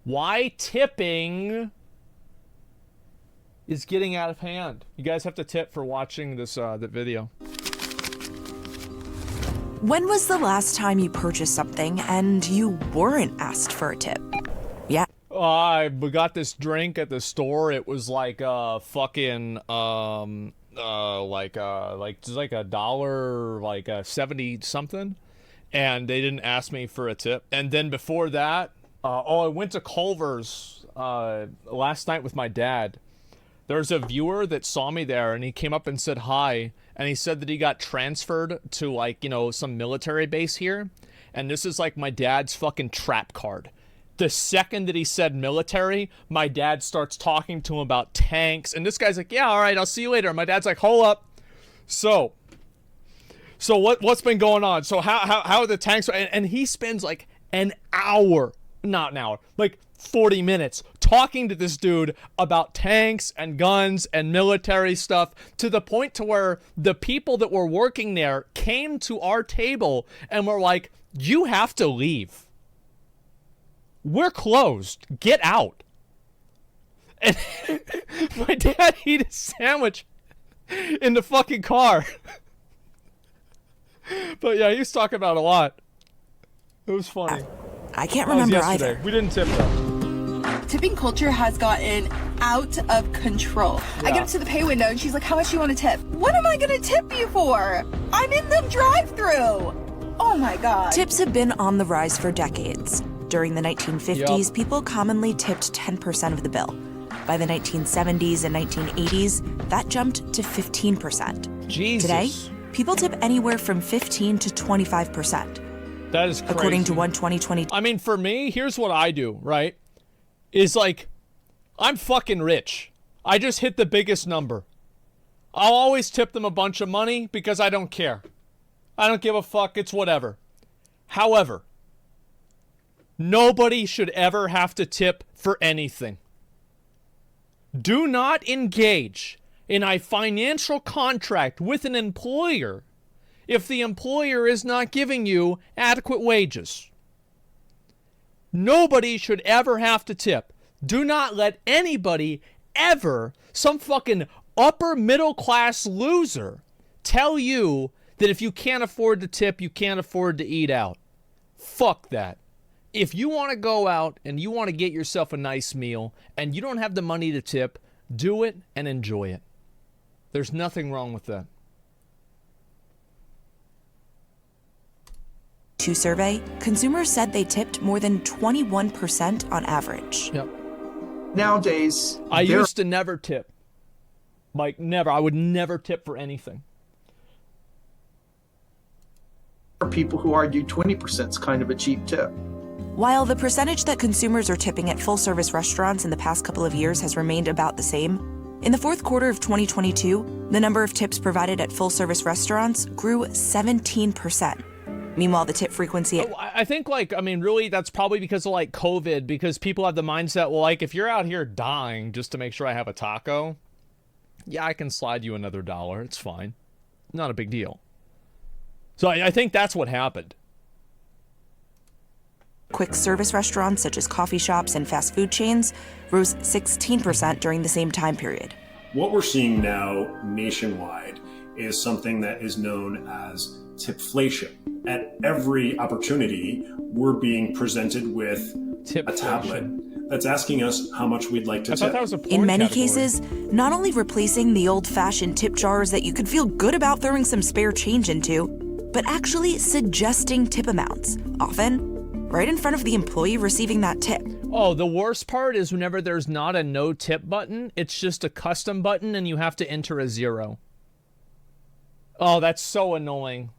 why tipping is getting out of hand. You guys have to tip for watching this the video. When was the last time you purchased something and you weren't asked for a tip? Yeah. I got this drink at the store. It was like fucking like just like $1, like 70 something, and they didn't ask me for a tip. And then before that, I went to Culver's last night with my dad. There's a viewer that saw me there, and he came up and said hi, and he said that he got transferred to, like, you know, some military base here, and this is like my dad's fucking trap card. The second that he said military, my dad starts talking to him about tanks, and this guy's like, yeah, all right, I'll see you later. And my dad's like, hold up. So what's been going on? So how are the tanks? And he spends like an hour, not an hour, like 40 minutes talking to this dude about tanks and guns and military stuff, to the point to where the people that were working there came to our table and were like, you have to leave. We're closed. Get out. And my dad ate a sandwich in the fucking car. But yeah, he was talking about a lot. It was funny. I can't remember either. We didn't tip though. Tipping culture has gotten out of control. Yeah. I get up to the pay window and she's like, how much do you want to tip? What am I going to tip you for? I'm in the drive-thru. Oh my God. Tips have been on the rise for decades. During the 1950s, people commonly tipped 10% of the bill. By the 1970s and 1980s, that jumped to 15%. Jesus. Today, people tip anywhere from 15 to 25%. That is crazy. According to one 2020. I mean, for me, here's what I do, right? Is like, I'm fucking rich. I just hit the biggest number. I'll always tip them a bunch of money because I don't care. I don't give a fuck. It's whatever. However, nobody should ever have to tip for anything. Do not engage in a financial contract with an employer if the employer is not giving you adequate wages. Nobody should ever have to tip. Do not let anybody ever, some fucking upper middle class loser, tell you that if you can't afford to tip, you can't afford to eat out. Fuck that. If you want to go out and you want to get yourself a nice meal and you don't have the money to tip, do it and enjoy it. There's nothing wrong with that. Survey, consumers said they tipped more than 21% on average. Yep. Nowadays, I used to never tip. Like, never. I would never tip for anything. there are people who argue 20% is kind of a cheap tip. While the percentage that consumers are tipping at full-service restaurants in the past couple of years has remained about the same, in the fourth quarter of 2022, the number of tips provided at full-service restaurants grew 17%. Meanwhile, the tip frequency... I think, like, I mean, really, that's probably because of, like, COVID, because people have the mindset, well, like, if you're out here dying just to make sure I have a taco, yeah, I can slide you another $1. It's fine. Not a big deal. So I think that's what happened. Quick service restaurants such as coffee shops and fast food chains rose 16% during the same time period. What we're seeing now nationwide is something that is known as tipflation. At every opportunity, we're being presented with a tablet that's asking us how much we'd like to tip. In many cases, not only replacing the old-fashioned tip jars that you could feel good about throwing some spare change into, but actually suggesting tip amounts, often right in front of the employee receiving that tip. Oh, the worst part is whenever there's not a no tip button, it's just a custom button and you have to enter a 0. Oh, that's so annoying.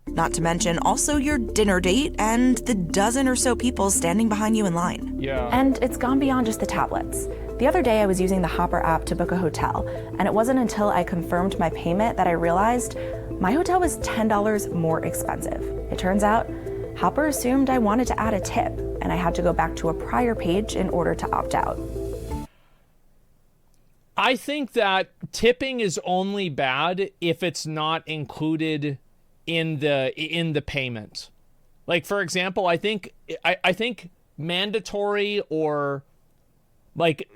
Not to mention also your dinner date and the dozen or so people standing behind you in line. Yeah. And it's gone beyond just the tablets. The other day I was using the Hopper app to book a hotel, and it wasn't until I confirmed my payment that I realized my hotel was $10 more expensive. It turns out Hopper assumed I wanted to add a tip, and I had to go back to a prior page in order to opt out. I think that tipping is only bad if it's not included in the payment. Like, for example, I think mandatory or like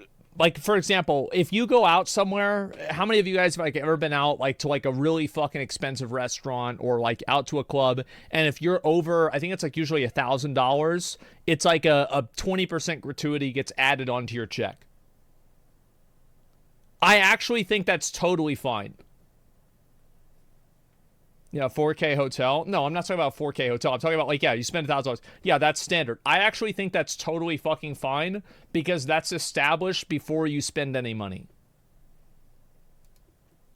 for example, if you go out somewhere, how many of you guys have like ever been out like to like a really fucking expensive restaurant or like out to a club, and if you're over, I think it's like usually $1,000, it's like a 20% gratuity gets added onto your check. I actually think that's totally fine. Yeah, 4K hotel. No, I'm not talking about 4K hotel. I'm talking about like, yeah, you spend $1,000. Yeah, that's standard. I actually think that's totally fucking fine because that's established before you spend any money.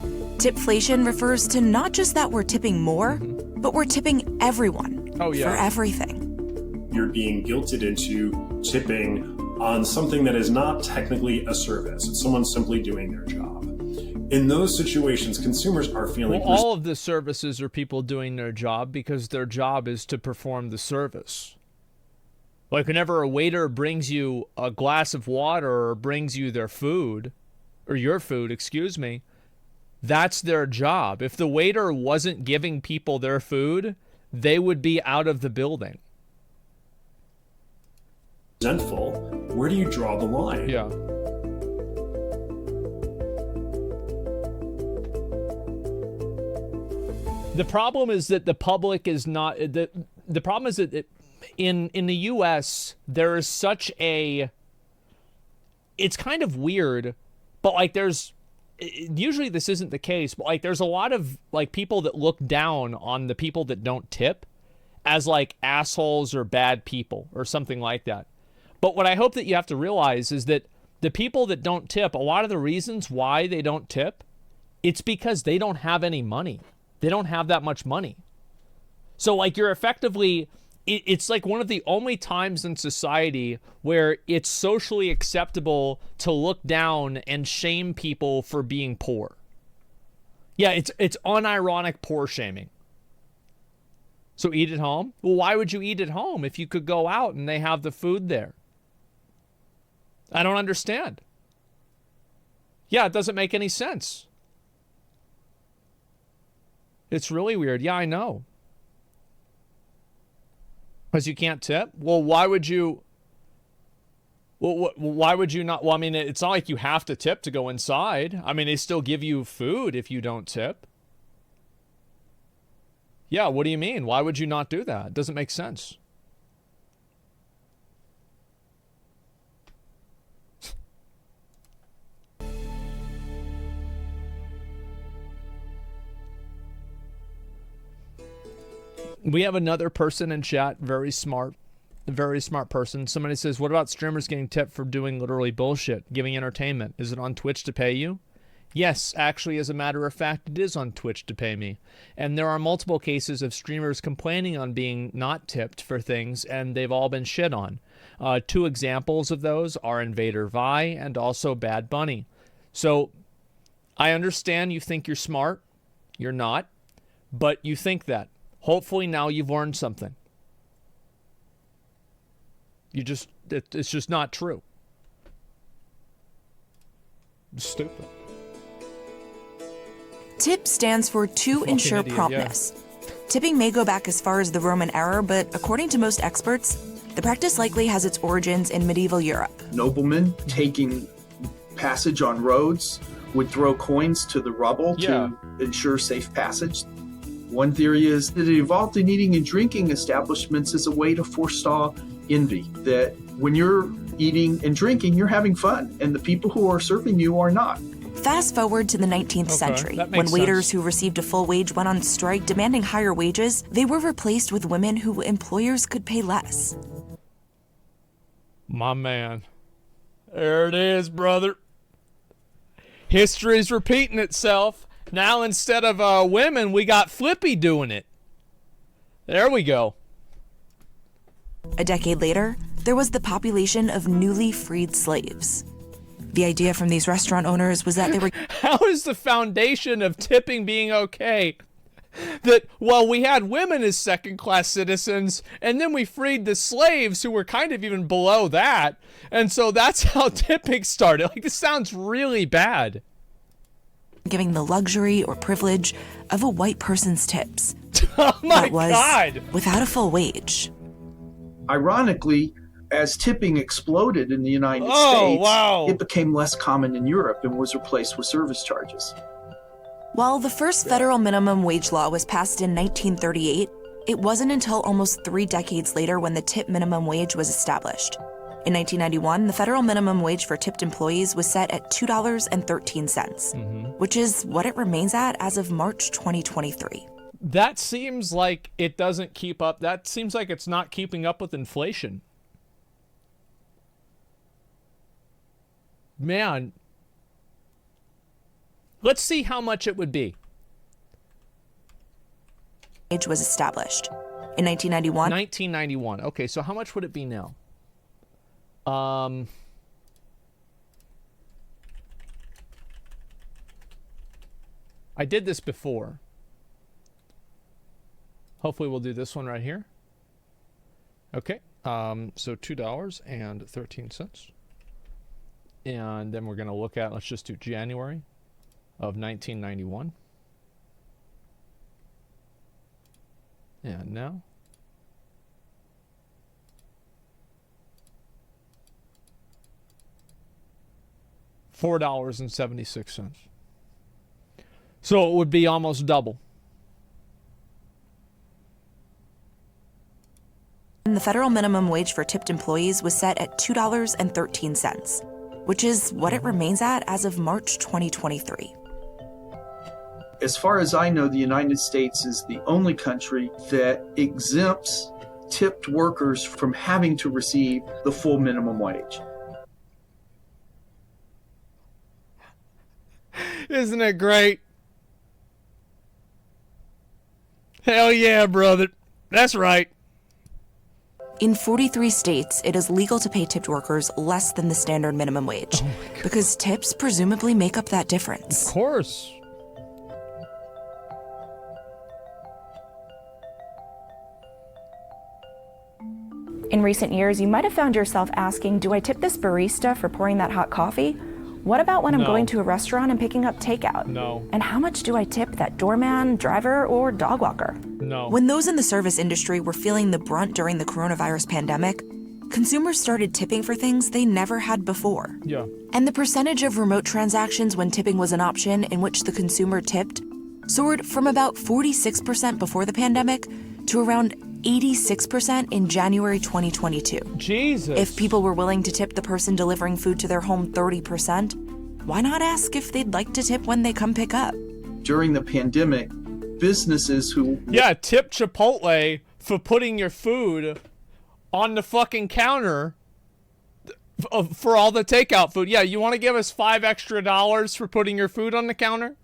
Tipflation refers to not just that we're tipping more, but we're tipping everyone for everything. You're being guilted into tipping on something that is not technically a service. It's someone simply doing their job. In those situations, consumers are feeling... Well, all of the services are people doing their job because their job is to perform the service. Like whenever a waiter brings you a glass of water or brings you their food, or your food, excuse me, that's their job. If the waiter wasn't giving people their food, they would be out of the building. Resentful. Where do you draw the line? Yeah. The problem is that the public is not the problem is that in the US there is such a, it's kind of weird, but like there's usually this isn't the case, but like there's a lot of like people that look down on the people that don't tip as like assholes or bad people or something like that. But what I hope that you have to realize is that the people that don't tip, a lot of the reasons why they don't tip, it's because they don't have any money. They don't have that much money. So like you're effectively, it's like one of the only times in society where it's socially acceptable to look down and shame people for being poor. Yeah, it's unironic poor shaming. So eat at home? Well, why would you eat at home if you could go out and they have the food there? I don't understand. Yeah, it doesn't make any sense. It's really weird. Yeah, I know. Because you can't tip? Well, why would you... Well, why would you not... Well, I mean, it's not like you have to tip to go inside. I mean, they still give you food if you don't tip. Yeah, what do you mean? Why would you not do that? It doesn't make sense. We have another person in chat, very smart person. Somebody says, what about streamers getting tipped for doing literally bullshit, giving entertainment? Is it on Twitch to pay you? Yes, actually, as a matter of fact, it is on Twitch to pay me. And there are multiple cases of streamers complaining on being not tipped for things, and they've all been shit on. 2 examples of those are Invader Vi and also Bad Bunny. So I understand you think you're smart. You're not. But you think that. Hopefully now you've learned something. It's just not true. It's stupid. TIP stands for to ensure idiot, promptness. Tipping may go back as far as the Roman era, but according to most experts, the practice likely has its origins in medieval Europe. Noblemen taking passage on roads would throw coins to the rubble to ensure safe passage. One theory is that it evolved in eating and drinking establishments as a way to forestall envy, that when you're eating and drinking, you're having fun, and the people who are serving you are not. Fast forward to the 19th century, when waiters who received a full wage went on strike demanding higher wages, they were replaced with women who employers could pay less. My man. There it is, brother. History's repeating itself. Now instead of women, we got Flippy doing it. There we go. A decade later, there was the population of newly freed slaves. The idea from these restaurant owners was that they were... How is the foundation of tipping being okay? That, well, we had women as second-class citizens, and then we freed the slaves who were kind of even below that. And so that's how tipping started. Like, this sounds really bad. Giving the luxury or privilege of a white person's tips. Oh my that was God. without a full wage. Ironically, as tipping exploded in the United Oh, States, wow. it became less common in Europe and was replaced with service charges. While the first federal minimum wage law was passed in 1938, it wasn't until almost 3 decades later when the tip minimum wage was established. In 1991, the federal minimum wage for tipped employees was set at $2.13, which is what it remains at as of March 2023. That seems like it doesn't keep up. That seems like it's not keeping up with inflation. Man. Let's see how much it would be. Wage was established. In 1991, 1991. Okay, so how much would it be now? I did this before. Hopefully we'll do this one right here. Okay, so $2.13. And then we're going to look at, let's just do January of 1991. And now. $4.76. So it would be almost double. the federal minimum wage for tipped employees was set at $2.13, which is what it remains at as of March 2023. As far as I know, the United States is the only country that exempts tipped workers from having to receive the full minimum wage. Isn't it great? Hell yeah, brother. That's right. In 43 states, it is legal to pay tipped workers less than the standard minimum wage, because tips presumably make up that difference. Of course. In recent years, you might have found yourself asking, do I tip this barista for pouring that hot coffee? What about when I'm going to a restaurant and picking up takeout? No. And how much do I tip that doorman, driver, or dog walker? No. When those in the service industry were feeling the brunt during the coronavirus pandemic, consumers started tipping for things they never had before. Yeah. And the percentage of remote transactions when tipping was an option in which the consumer tipped soared from about 46% before the pandemic to around 86% in January 2022. Jesus. If people were willing to tip the person delivering food to their home 30%, why not ask if they'd like to tip when they come pick up? During the pandemic, businesses who... Yeah, tip Chipotle for putting your food on the fucking counter for all the takeout food. Yeah, you want to give us $5 extra for putting your food on the counter?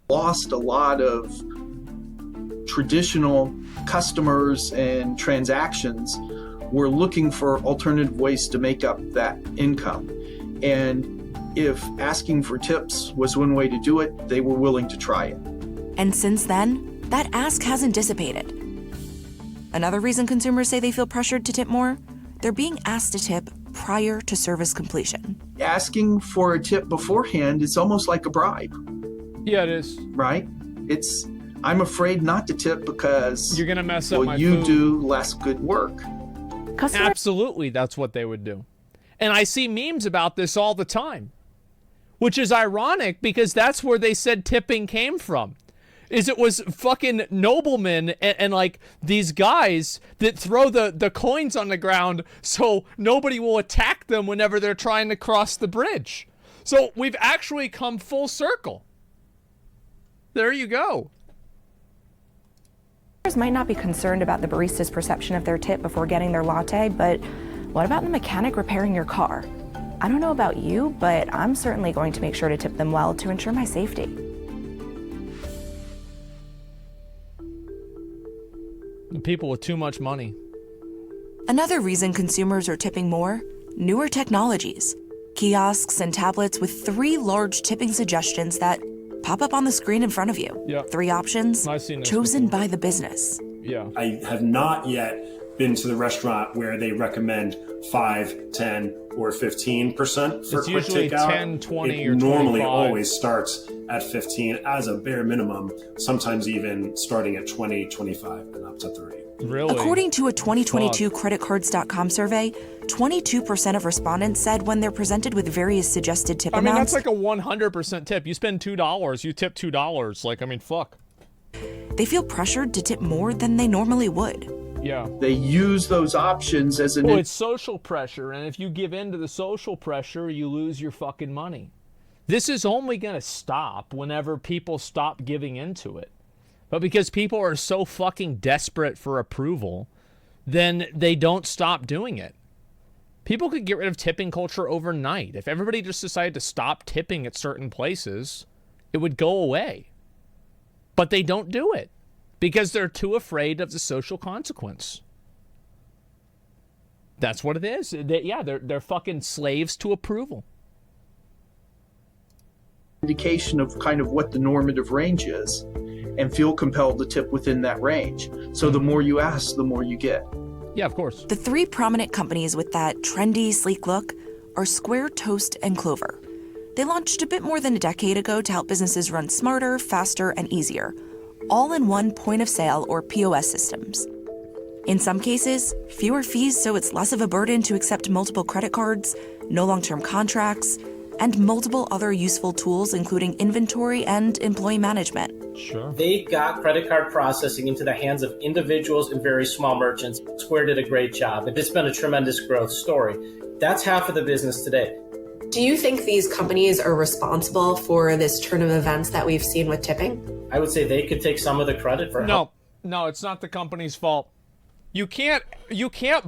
Lost a lot of traditional customers and transactions were looking for alternative ways to make up that income. And if asking for tips was one way to do it, they were willing to try it. And since then, that ask hasn't dissipated. Another reason consumers say they feel pressured to tip more? They're being asked to tip prior to service completion. Asking for a tip beforehand is almost like a bribe. Yeah, it is. Right? I'm afraid not to tip because you're gonna mess up my you food. do less good work. Absolutely, that's what they would do. And I see memes about this all the time, which is ironic because that's where they said tipping came from. Is it was fucking noblemen and like these guys that throw the coins on the ground so nobody will attack them whenever they're trying to cross the bridge. So we've actually come full circle. There you go. Might not be concerned about the barista's perception of their tip before getting their latte, but what about the mechanic repairing your car? I don't know about you, but I'm certainly going to make sure to tip them well to ensure my safety. The people with too much money. Another reason consumers are tipping more, newer technologies. Kiosks and tablets with 3 large tipping suggestions that pop up on the screen in front of you. Yep. 3 options I've seen this chosen before. by the business. Yeah. I have not yet been to the restaurant where they recommend 5, 10, or 15% for it's quick usually takeout. 10, 20, or it normally 25. always starts at 15 as a bare minimum, sometimes even starting at 20, 25, and up to 30. Really? According to a 2022 creditcards.com survey, 22% of respondents said when they're presented with various suggested tip I mean, amounts, that's like a 100% tip. You spend $2, you tip $2. Like, I mean, fuck. they feel pressured to tip more than they normally would. Yeah. They use those options as an... Well, it's social pressure, and if you give in to the social pressure, you lose your fucking money. This is only going to stop whenever people stop giving into it. But because people are so fucking desperate for approval, then they don't stop doing it. People could get rid of tipping culture overnight. If everybody just decided to stop tipping at certain places, it would go away. But they don't do it because they're too afraid of the social consequence. That's what it is. They're fucking slaves to approval. Indication of kind of what the normative range is, and feel compelled to tip within that range. So the more you ask, the more you get. Yeah, of course. The three prominent companies with that trendy, sleek look are Square, Toast, and Clover. They launched a bit more than a decade ago to help businesses run smarter, faster, and easier, all in one point of sale or POS systems. In some cases, fewer fees so it's less of a burden to accept multiple credit cards, no long-term contracts, and multiple other useful tools including inventory and employee management. Sure. They got credit card processing into the hands of individuals and very small merchants. Square did a great job. It's been a tremendous growth story. That's half of the business today. Do you think these companies are responsible for this turn of events that we've seen with tipping? I would say they could take some of the credit for help. No, it's not the company's fault. You can't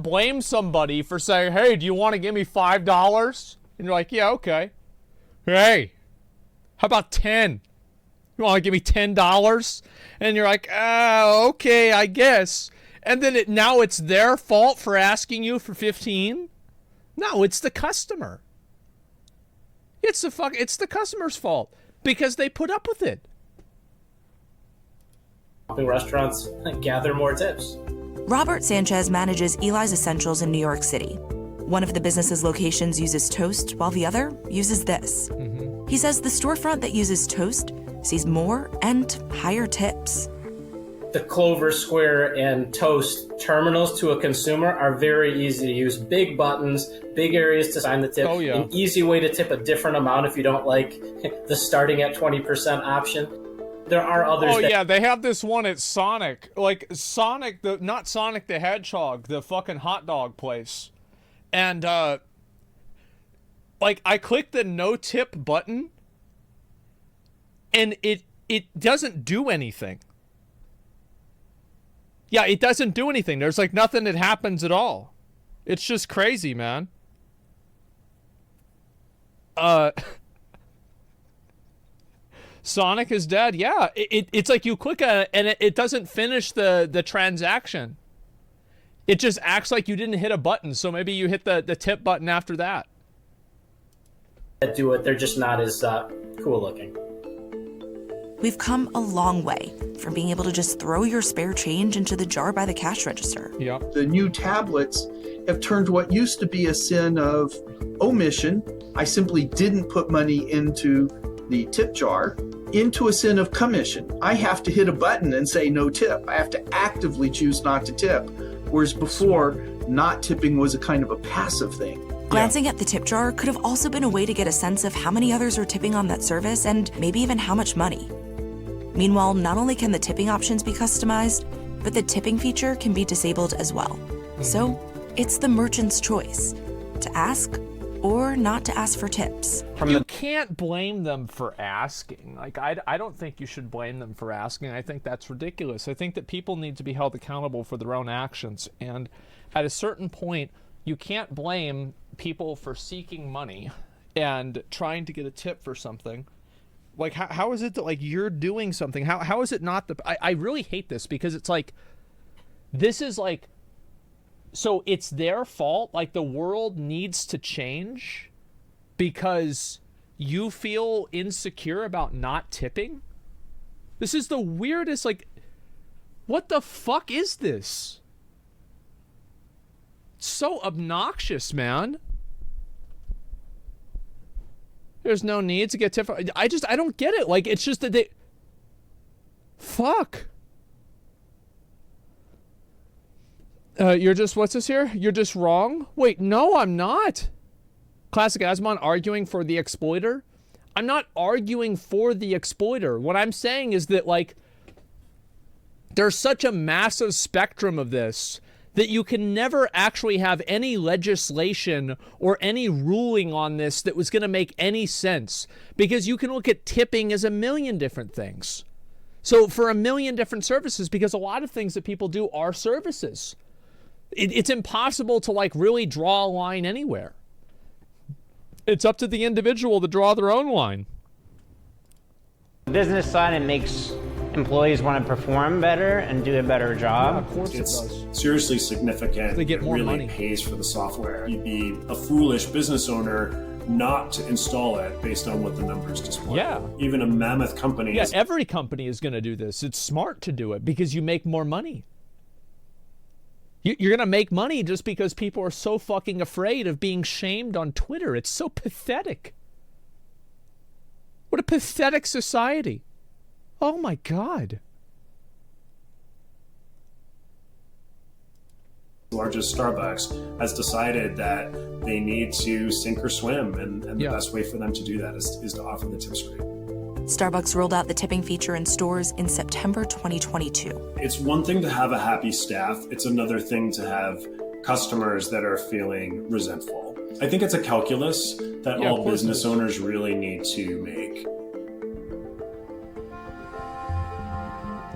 blame somebody for saying, "Hey, do you want to give me $5?" And you're like, "Yeah, okay." "Hey, how about 10? You want to give me $10?" And you're like, okay, I guess. And then now it's their fault for asking you for 15? No, it's the customer. It's the customer's fault because they put up with it. Helping restaurants gather more tips. Robert Sanchez manages Eli's Essentials in New York City. One of the business's locations uses Toast, while the other uses this. He says the storefront that uses Toast sees more and higher tips. The Clover, Square, and Toast terminals to a consumer are very easy to use. Big buttons, big areas to sign the tip. Oh, yeah. An easy way to tip a different amount if you don't like the starting at 20% option. There are others. Oh yeah, they have this one at Sonic, like Sonic, not Sonic the Hedgehog, the fucking hot dog place, and like I click the no tip button, and it doesn't do anything. Yeah, it doesn't do anything. There's like nothing that happens at all. It's just crazy, man. Sonic is dead. Yeah, it's like you click on it and it doesn't finish the transaction. It just acts like you didn't hit a button, so maybe you hit the tip button after that. That do it, they're just not as cool looking. We've come a long way from being able to just throw your spare change into the jar by the cash register. Yeah. The new tablets have turned what used to be a sin of omission, I simply didn't put money into the tip jar, into a sin of commission. I have to hit a button and say no tip. I have to actively choose not to tip. Whereas before, not tipping was a kind of a passive thing. Glancing at the tip jar could have also been a way to get a sense of how many others are tipping on that service and maybe even how much money. Meanwhile, not only can the tipping options be customized, but the tipping feature can be disabled as well. So it's the merchant's choice to ask or not to ask for tips. You can't blame them for asking. Like, I don't think you should blame them for asking. I think that's ridiculous. I think that people need to be held accountable for their own actions. And at a certain point, you can't blame people for seeking money and trying to get a tip for something. Like, how is it that, like, you're doing something? How is it not the... I really hate this because it's like, this is like... So it's their fault? Like, the world needs to change because you feel insecure about not tipping? This is the weirdest, like... What the fuck is this? so obnoxious, man. There's no need to get tip. I don't get it. Like, it's just that they... Fuck. You're just, what's this here? You're just wrong? Wait, no, I'm not. Classic Asmon arguing for the exploiter. I'm not arguing for the exploiter. What I'm saying is that, like, there's such a massive spectrum of this that you can never actually have any legislation or any ruling on this that was going to make any sense, because you can look at tipping as a million different things. So for a million different services, because a lot of things that people do are services. It's impossible to, like, really draw a line anywhere. It's up to the individual to draw their own line. Business side, it makes employees want to perform better and do a better job. Yeah, of course it does. Seriously significant. They get more really money. Pays for the software. You'd be a foolish business owner not to install it based on what the numbers display. Yeah. Even a mammoth company. Yeah, every company is going to do this. It's smart to do it because you make more money. You're going to make money just because people are so fucking afraid of being shamed on Twitter. It's so pathetic. What a pathetic society. Oh my God. The largest Starbucks has decided that they need to sink or swim, and the best way for them to do that is to offer the tip screen. Starbucks rolled out the tipping feature in stores in September 2022. It's one thing to have a happy staff. It's another thing to have customers that are feeling resentful. I think it's a calculus that all business owners really need to make.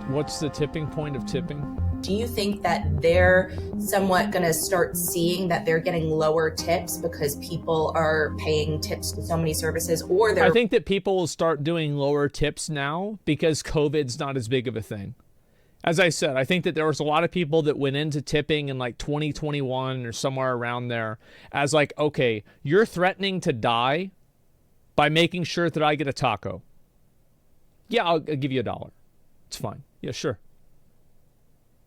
What's the tipping point of tipping? Do you think that they're somewhat going to start seeing that they're getting lower tips because people are paying tips to so many services, or they're... I think that people will start doing lower tips now because COVID's not as big of a thing. As I said, I think that there was a lot of people that went into tipping in like 2021 or somewhere around there as like, okay, you're threatening to die by making sure that I get a taco. Yeah, I'll give you $1. It's fine. Yeah, sure.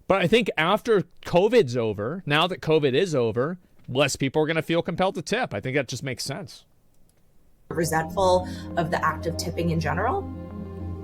But I think after COVID's over, now that COVID is over, less people are going to feel compelled to tip. I think that just makes sense. resentful of the act of tipping in general?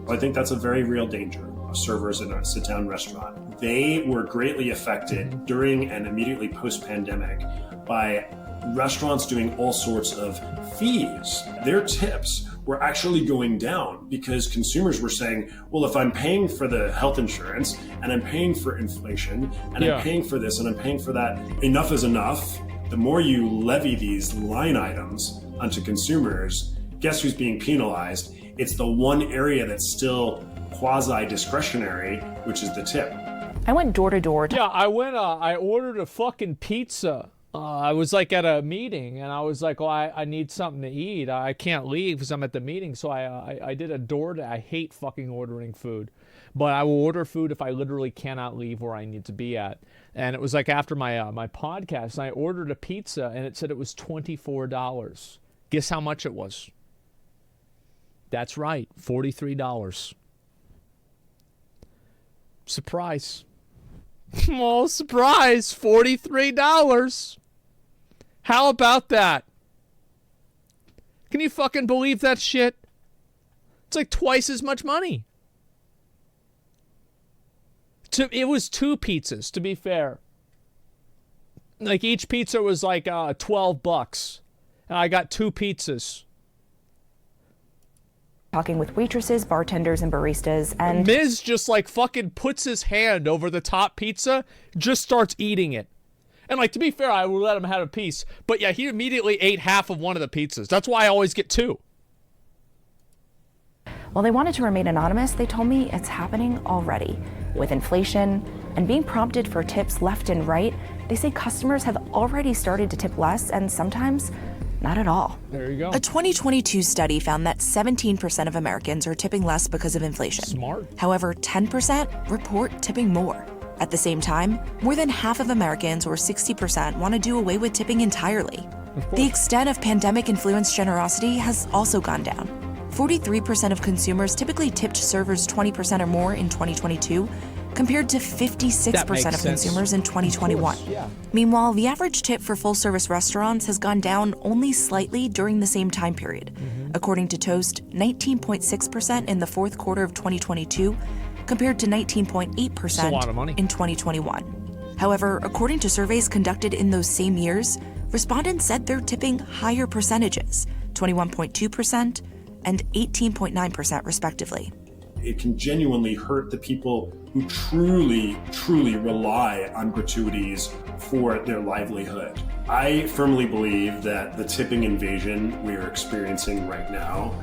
I think that's a very real danger of servers in a sit-down restaurant. They were greatly affected during and immediately post-pandemic by restaurants doing all sorts of fees. Their tips were actually going down because consumers were saying, well, if I'm paying for the health insurance and I'm paying for inflation and I'm paying for this and I'm paying for that, enough is enough. The more you levy these line items onto consumers, guess who's being penalized? It's the one area that's still quasi-discretionary, which is the tip. I went door to door. Yeah, I ordered a fucking pizza. I was like at a meeting and I was like, well, I need something to eat. I can't leave because I'm at the meeting. So I did a I hate fucking ordering food, but I will order food if I literally cannot leave where I need to be at. And it was like after my my podcast, and I ordered a pizza and it said it was $24. Guess how much it was? That's right, $43. Surprise. Oh, surprise, $43. How about that? Can you fucking believe that shit? It's like twice as much money. It was 2 pizzas, to be fair. Like each pizza was like $12. And I got 2 pizzas. Talking with waitresses, bartenders, and baristas, and Miz just like fucking puts his hand over the top pizza, just starts eating it. And like, to be fair, I would let him have a piece. But yeah, he immediately ate half of one of the pizzas. That's why I always get 2. while they wanted to remain anonymous, they told me it's happening already. With inflation and being prompted for tips left and right, they say customers have already started to tip less and sometimes not at all. There you go. A 2022 study found that 17% of Americans are tipping less because of inflation. Smart. However, 10% report tipping more. At the same time, more than half of Americans, or 60%, want to do away with tipping entirely. The extent of pandemic-influenced generosity has also gone down. 43% of consumers typically tipped servers 20% or more in 2022, compared to 56% of consumers in 2021. Yeah. Meanwhile, the average tip for full-service restaurants has gone down only slightly during the same time period. According to Toast, 19.6% in the fourth quarter of 2022, compared to 19.8% in 2021. However, according to surveys conducted in those same years, respondents said they're tipping higher percentages, 21.2% and 18.9% respectively. It can genuinely hurt the people who truly, truly rely on gratuities for their livelihood. I firmly believe that the tipping invasion we are experiencing right now,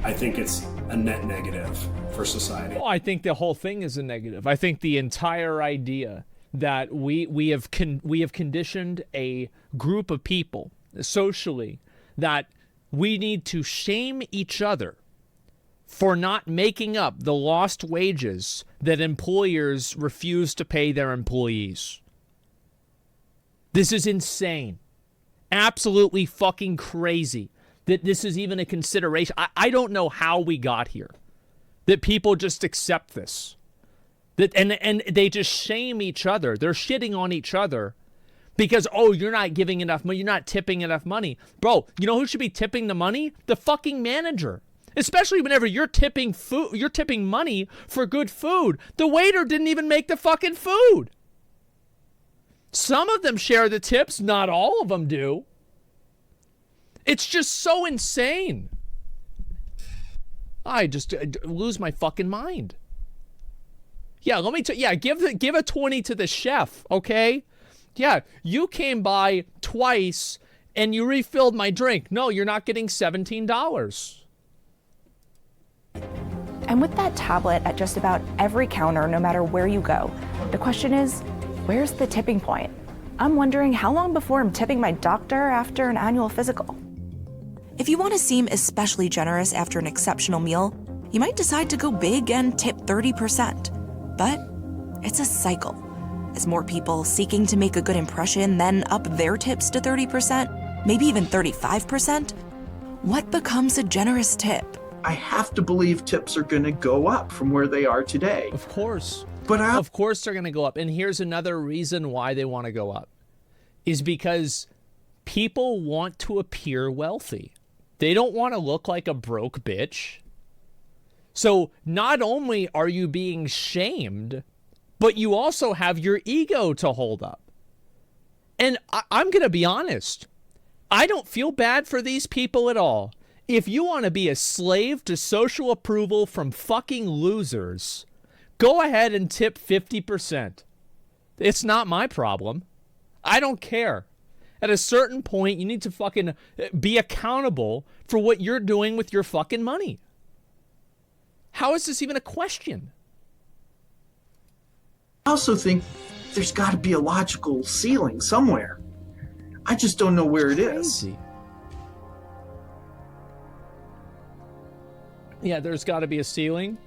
I think it's a net negative for society. Well, I think the whole thing is a negative. I think the entire idea that we have conditioned a group of people socially that we need to shame each other for not making up the lost wages that employers refuse to pay their employees. This is insane. Absolutely fucking crazy that this is even a consideration. I don't know how we got here. That people just accept this. And they just shame each other. They're shitting on each other because, oh, you're not giving enough money. You're not tipping enough money. Bro, you know who should be tipping the money? The fucking manager. Especially whenever you're tipping money for good food. The waiter didn't even make the fucking food. Some of them share the tips, not all of them do. It's just so insane. I just lose my fucking mind. Yeah, let me give a 20 to the chef, okay? Yeah, you came by twice and you refilled my drink. No, you're not getting $17. And with that tablet at just about every counter, no matter where you go, the question is, where's the tipping point? I'm wondering how long before I'm tipping my doctor after an annual physical. If you want to seem especially generous after an exceptional meal, you might decide to go big and tip 30%. But it's a cycle. As more people seeking to make a good impression then up their tips to 30%, maybe even 35%, what becomes a generous tip? I have to believe tips are going to go up from where they are today. Of course. But of course they're going to go up. And here's another reason why they want to go up. Is because people want to appear wealthy. They don't want to look like a broke bitch. So not only are you being shamed, but you also have your ego to hold up. And I'm going to be honest. I don't feel bad for these people at all. If you want to be a slave to social approval from fucking losers, go ahead and tip 50%. It's not my problem. I don't care. At a certain point, you need to fucking be accountable for what you're doing with your fucking money. How is this even a question? I also think there's got to be a logical ceiling somewhere. I just don't know where it is. Yeah, there's got to be a ceiling.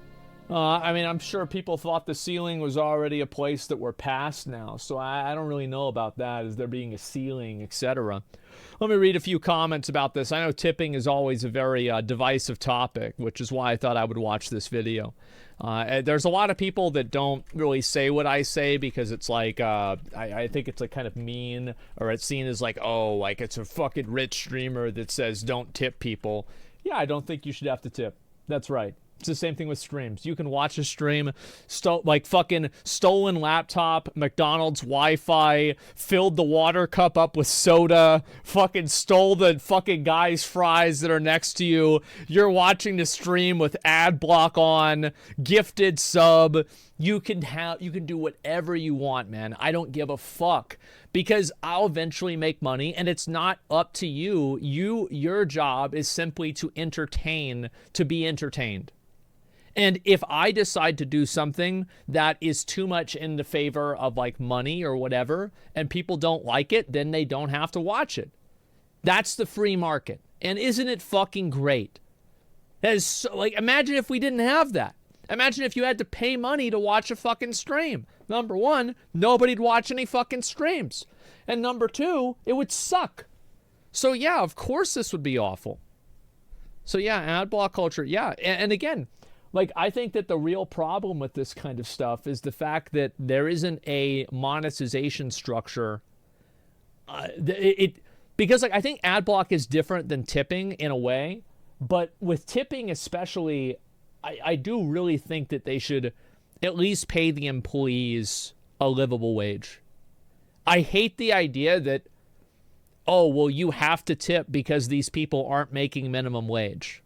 I mean, I'm sure people thought the ceiling was already a place that we're past now, so I don't really know about that, as there being a ceiling, etc. Let me read a few comments about this. I know tipping is always a very divisive topic, which is why I thought I would watch this video. There's a lot of people that don't really say what I say because it's like, I think it's like kind of mean, or it's seen as like, oh, like it's a fucking rich streamer that says don't tip people. Yeah, I don't think you should have to tip. That's right. It's the same thing with streams. You can watch a stream, like fucking stolen laptop, McDonald's Wi-Fi, filled the water cup up with soda, fucking stole the fucking guy's fries that are next to you. You're watching the stream with ad block on, gifted sub. You can do whatever you want, man. I don't give a fuck. Because I'll eventually make money, and it's not up to you. Your job is simply to entertain, to be entertained. And if I decide to do something that is too much in the favor of like money or whatever, and people don't like it, then they don't have to watch it. That's the free market. And isn't it fucking great? That is so, like, imagine if we didn't have that. Imagine if you had to pay money to watch a fucking stream. Number one, nobody'd watch any fucking streams. And number two, it would suck. So yeah, of course this would be awful. So yeah, ad block culture, yeah. And again, Like, I think that the real problem with this kind of stuff is the fact that there isn't a monetization structure. Because like I think ad block is different than tipping in a way, but with tipping especially, I do really think that they should at least pay the employees a livable wage. I hate the idea that, oh, well, you have to tip because these people aren't making minimum wage.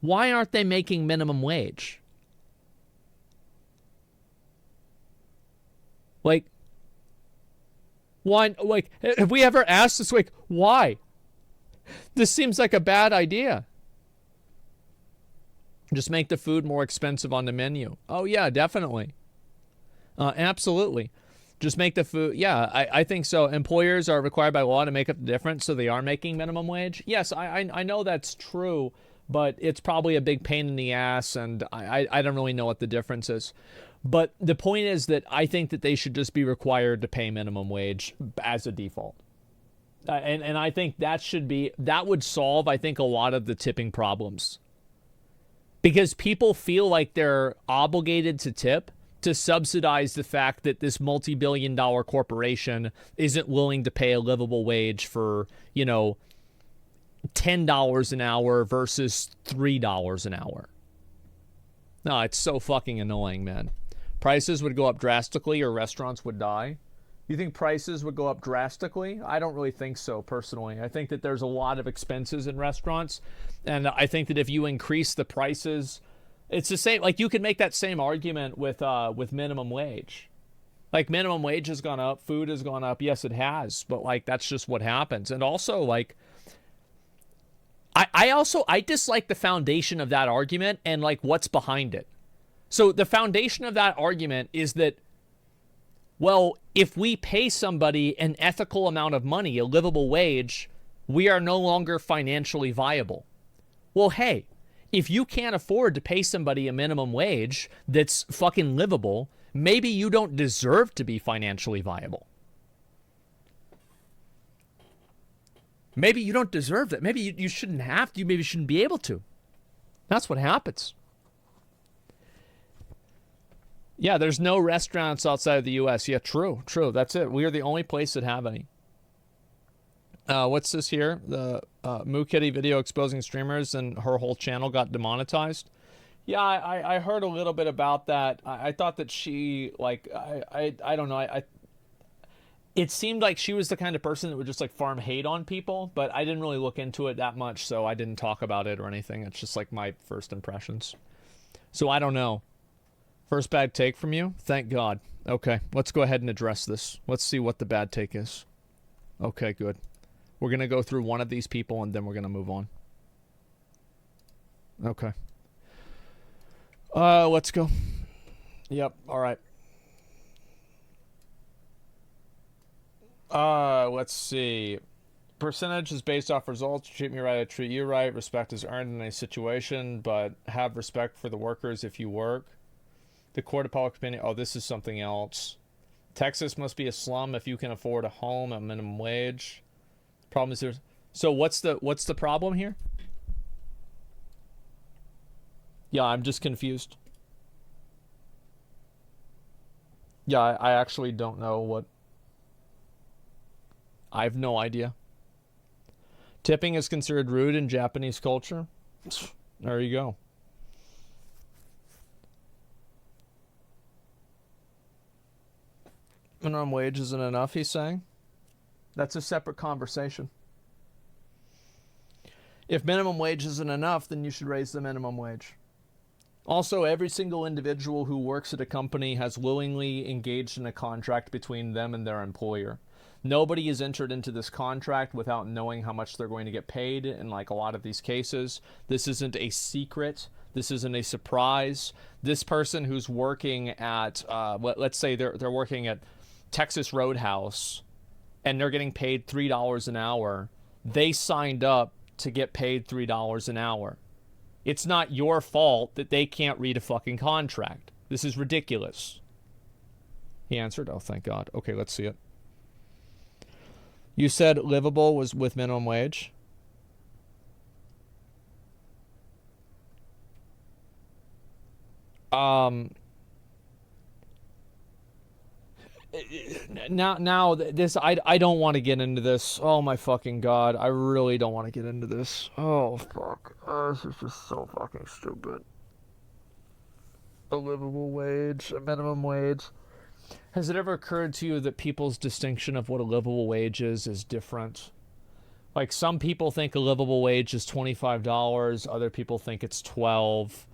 Why aren't they making minimum wage? Like, why? Like, have we ever asked this? Like, why? This seems like a bad idea. Just make the food more expensive on the menu. Oh, yeah, definitely. Absolutely. Just make the food. Yeah, I think so. Employers are required by law to make up the difference, so they are making minimum wage. Yes, I know that's true, but it's probably a big pain in the ass, and I don't really know what the difference is. But the point is that I think that they should just be required to pay minimum wage as a default. And I think that would solve, I think, a lot of the tipping problems. Because people feel like they're obligated to tip to subsidize the fact that this multi-billion-dollar corporation isn't willing to pay a livable wage for, $10 an hour versus $3 an hour. No, it's so fucking annoying, man. Prices would go up drastically or restaurants would die. You think prices would go up drastically? I don't really think so, personally. I think that there's a lot of expenses in restaurants, and I think that if you increase the prices, it's the same. Like, you could make that same argument with minimum wage. Like, minimum wage has gone up, food has gone up. Yes, it has, but like that's just what happens. And also, like, I dislike the foundation of that argument and like what's behind it. So the foundation of that argument is that, well, if we pay somebody an ethical amount of money, a livable wage, we are no longer financially viable. Well, hey, if you can't afford to pay somebody a minimum wage that's fucking livable, maybe you don't deserve to be financially viable. Maybe you don't deserve that. Maybe you shouldn't have to. You maybe shouldn't be able to. That's what happens. Yeah, there's no restaurants outside of the U.S. Yeah, true. That's it. We are the only place that have any. What's this here? The Moo Kitty video exposing streamers and her whole channel got demonetized. Yeah, I heard a little bit about that. I thought that she, like, I don't know. It seemed like she was the kind of person that would just, like, farm hate on people, but I didn't really look into it that much, so I didn't talk about it or anything. It's just, like, my first impressions. So I don't know. First bad take from you? Thank God. Okay, let's go ahead and address this. Let's see what the bad take is. Okay, good. We're going to go through one of these people, and then we're going to move on. Okay. Let's go. Yep, all right. Let's see. Percentage is based off results. Treat me right, I treat you right. Respect is earned in a situation, but have respect for the workers if you work. The court of public opinion. Oh, this is something else. Texas must be a slum if you can afford a home at minimum wage. Problem is there's. So what's the problem here? Yeah, I'm just confused. Yeah, I actually don't know what. I have no idea. Tipping is considered rude in Japanese culture. There you go. Minimum wage isn't enough, he's saying. That's a separate conversation. If minimum wage isn't enough, then you should raise the minimum wage. Also, every single individual who works at a company has willingly engaged in a contract between them and their employer. Nobody is entered into this contract without knowing how much they're going to get paid in like a lot of these cases. This isn't a secret. This isn't a surprise. This person who's working at, let's say they're working at Texas Roadhouse and they're getting paid $3 an hour. They signed up to get paid $3 an hour. It's not your fault that they can't read a fucking contract. This is ridiculous. He answered, oh, thank God. Okay, let's see it. You said livable was with minimum wage? Now this I don't want to get into this. Oh my fucking god, I really don't want to get into this. Oh fuck, this is just so fucking stupid. A livable wage, a minimum wage. Has it ever occurred to you that people's distinction of what a livable wage is different? Like, some people think a livable wage is $25, other people think it's $12.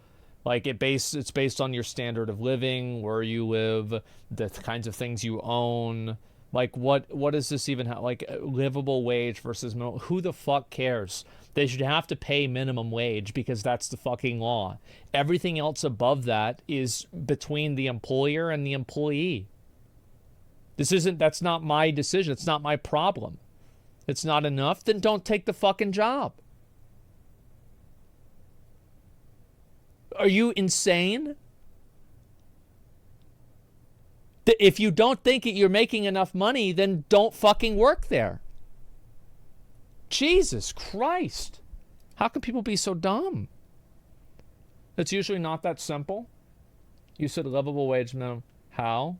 Like, it's based on your standard of living, where you live, the kinds of things you own. Like, what does this even have? Like, livable wage versus minimum. Who the fuck cares? They should have to pay minimum wage because that's the fucking law. Everything else above that is between the employer and the employee. That's not my decision. It's not my problem. It's not enough, then don't take the fucking job. Are you insane? If you don't think that you're making enough money, then don't fucking work there. Jesus Christ. How can people be so dumb? It's usually not that simple. You said livable wage minimum. How?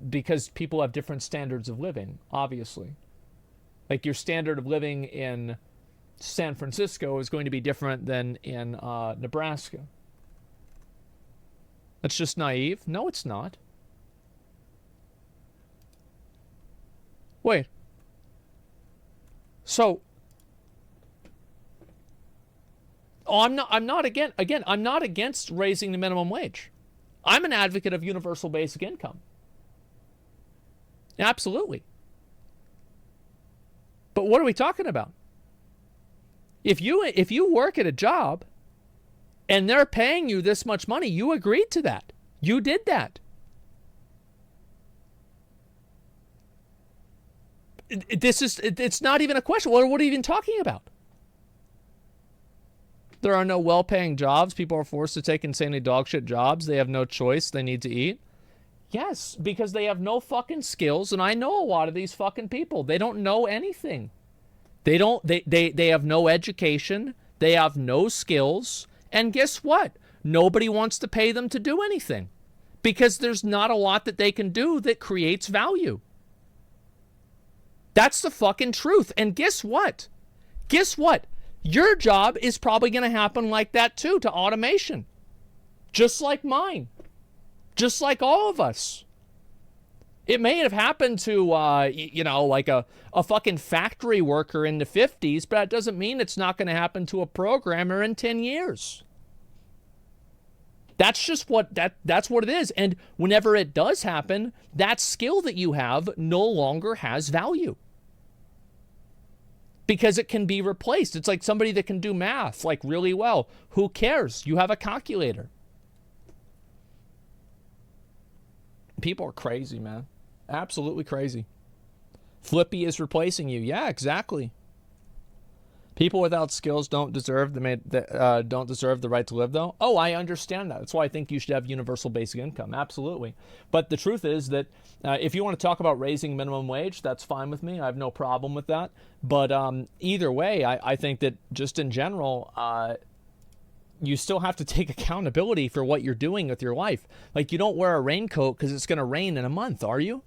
Because people have different standards of living, obviously. Like, your standard of living in San Francisco is going to be different than in Nebraska. That's just naive? No, it's not. Wait. So, I'm not against raising the minimum wage. I'm an advocate of universal basic income. Absolutely. But what are we talking about? If you work at a job and they're paying you this much money, you agreed to that. You did that. It's not even a question. What are you even talking about? There are no well-paying jobs. People are forced to take insanely dogshit jobs. They have no choice. They need to eat. Yes, because they have no fucking skills, and I know a lot of these fucking people. They don't know anything. They have no education. They have no skills. And guess what? Nobody wants to pay them to do anything because there's not a lot that they can do that creates value. That's the fucking truth. And guess what? Guess what? Your job is probably going to happen like that too, to automation. Just like mine. Just like all of us. It may have happened to, like a fucking factory worker in the 50s, but that doesn't mean it's not going to happen to a programmer in 10 years. That's just that's what it is. And whenever it does happen, that skill that you have no longer has value. Because it can be replaced. It's like somebody that can do math, like, really well. Who cares? You have a calculator. People are crazy, man. Absolutely crazy. Flippy is replacing you. Yeah, exactly. People without skills don't deserve the right to live, though. Oh, I understand that. That's why I think you should have universal basic income. Absolutely. But the truth is that if you want to talk about raising minimum wage, that's fine with me. I have no problem with that. But either way, I think that just in general, you still have to take accountability for what you're doing with your life. Like, you don't wear a raincoat because it's going to rain in a month, are you?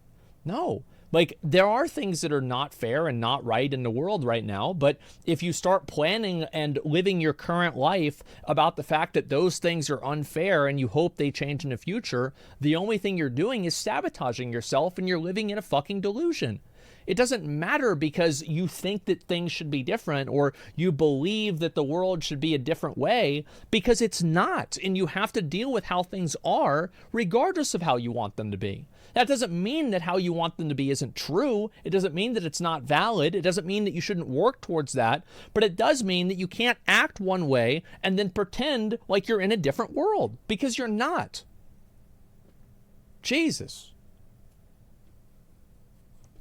No. Like, there are things that are not fair and not right in the world right now, but if you start planning and living your current life about the fact that those things are unfair and you hope they change in the future, the only thing you're doing is sabotaging yourself and you're living in a fucking delusion. It doesn't matter because you think that things should be different or you believe that the world should be a different way, because it's not, and you have to deal with how things are regardless of how you want them to be. That doesn't mean that how you want them to be isn't true. It doesn't mean that it's not valid. It doesn't mean that you shouldn't work towards that, but it does mean that you can't act one way and then pretend like you're in a different world, because you're not. Jesus.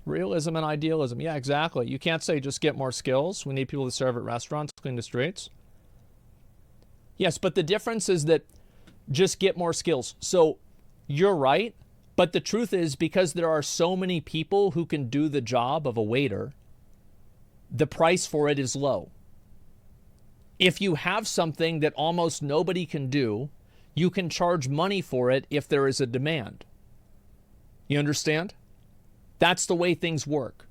Realism and idealism. Yeah, exactly. You can't say just get more skills. We need people to serve at restaurants, clean the streets. Yes, but the difference is that just get more skills. So you're right, but the truth is, because there are so many people who can do the job of a waiter, the price for it is low. If you have something that almost nobody can do, you can charge money for it if there is a demand. You understand? That's the way things work.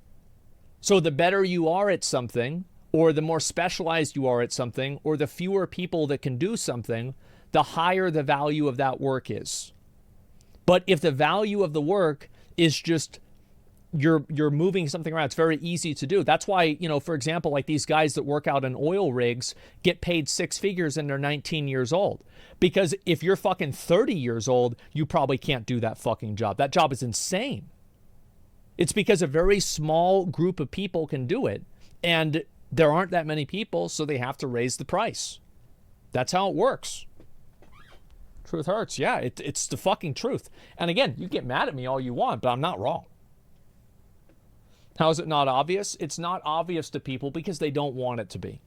So the better you are at something, or the more specialized you are at something, or the fewer people that can do something, the higher the value of that work is. But if the value of the work is just you're moving something around, it's very easy to do. That's why, for example, like these guys that work out in oil rigs get paid 6 figures and they're 19 years old. Because if you're fucking 30 years old, you probably can't do that fucking job. That job is insane. It's because a very small group of people can do it, and there aren't that many people, so they have to raise the price. That's how it works. Truth hurts. Yeah, it's the fucking truth. And again, you get mad at me all you want, but I'm not wrong. How is it not obvious? It's not obvious to people because they don't want it to be.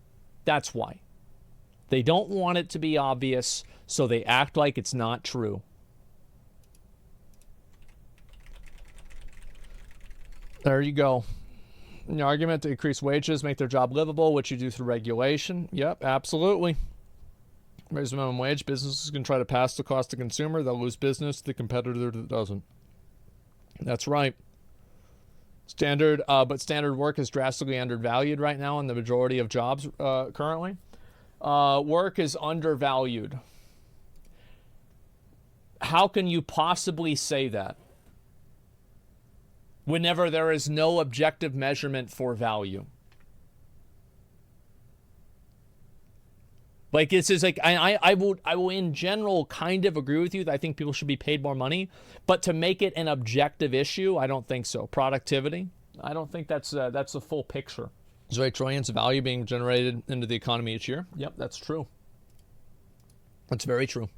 That's why. They don't want it to be obvious, so they act like it's not true. There you go. An argument to increase wages, make their job livable, which you do through regulation. Yep, absolutely. Raise the minimum wage. Businesses can try to pass the cost to consumer. They'll lose business to the competitor that doesn't. That's right. But standard work is drastically undervalued right now in the majority of jobs currently. Work is undervalued. How can you possibly say that whenever there is no objective measurement for value? Like, this is like, I will in general kind of agree with you that I think people should be paid more money, but to make it an objective issue, I don't think so. Productivity, I don't think that's the full picture. There's very trillions of value being generated into the economy each year. Yep, that's true. That's very true.